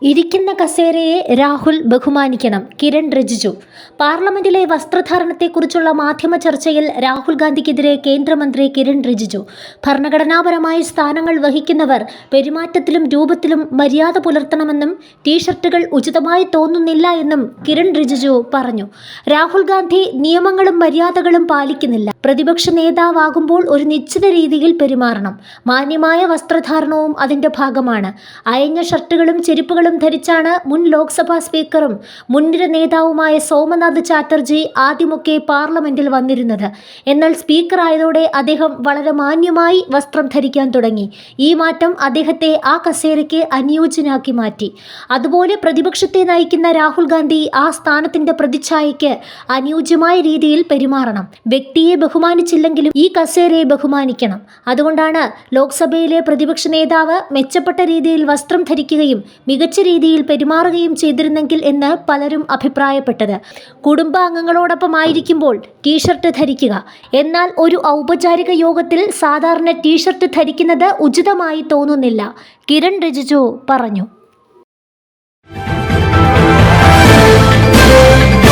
ഇരിക്കുന്ന കസേരയെ രാഹുൽ ബഹുമാനിക്കണം. കിരൺ റിജിജു. പാർലമെന്റിലെ വസ്ത്രധാരണത്തെക്കുറിച്ചുള്ള മാധ്യമ ചർച്ചയിൽ രാഹുൽ ഗാന്ധിക്കെതിരെ കേന്ദ്രമന്ത്രി കിരൺ റിജിജു. ഭരണഘടനാപരമായ സ്ഥാനങ്ങൾ വഹിക്കുന്നവർ പെരുമാറ്റത്തിലും രൂപത്തിലും മര്യാദ പുലർത്തണമെന്നും ടീഷർട്ടുകൾ ഉചിതമായി തോന്നുന്നില്ല എന്നും കിരൺ റിജിജു പറഞ്ഞു. രാഹുൽ ഗാന്ധി നിയമങ്ങളും മര്യാദകളും പാലിക്കുന്നില്ല. പ്രതിപക്ഷ നേതാവാകുമ്പോൾ ഒരു നിശ്ചിത രീതിയിൽ പെരുമാറണം. മാന്യമായ വസ്ത്രധാരണവും അതിന്റെ ഭാഗമാണ്. അയഞ്ഞ ഷർട്ടുകളും ചെരുപ്പുകളും ധരിച്ചാണ് മുൻ ലോക്സഭാ സ്പീക്കറും മുൻനിര നേതാവുമായ സോമനാഥ് ചാറ്റർജി ആദ്യമൊക്കെ പാർലമെന്റിൽ വന്നിരുന്നത്. എന്നാൽ സ്പീക്കർ ആയതോടെ അദ്ദേഹം വളരെ മാന്യമായി വസ്ത്രം ധരിക്കാൻ തുടങ്ങി. ഈ മാറ്റം അദ്ദേഹത്തെ ആ കസേരയ്ക്ക് അനുയോജ്യനാക്കി മാറ്റി. അതുപോലെ പ്രതിപക്ഷത്തെ നയിക്കുന്ന രാഹുൽ ഗാന്ധി ആ സ്ഥാനത്തിന്റെ പ്രതിച്ഛായയ്ക്ക് അനുയോജ്യമായ രീതിയിൽ പെരുമാറണം. വ്യക്തിയെ ബഹുമാനിച്ചില്ലെങ്കിലും ഈ കസേരയെ ബഹുമാനിക്കണം. അതുകൊണ്ടാണ് ലോക്സഭയിലെ പ്രതിപക്ഷ നേതാവ് മെച്ചപ്പെട്ട രീതിയിൽ വസ്ത്രം ധരിക്കുകയും മികച്ച രീതിയിൽ പെരുമാറുകയും ചെയ്തിരുന്നെങ്കിൽ എന്ന് പലരും അഭിപ്രായപ്പെട്ടത്. കുടുംബാംഗങ്ങളോടൊപ്പം ആയിരിക്കുമ്പോൾ ടീഷർട്ട് ധരിക്കുക. എന്നാൽ ഒരു ഔപചാരിക യോഗത്തിൽ സാധാരണ ടീഷർട്ട് ധരിക്കുന്നത് ഉചിതമായി തോന്നുന്നില്ല, കിരൺ റിജിജു പറഞ്ഞു.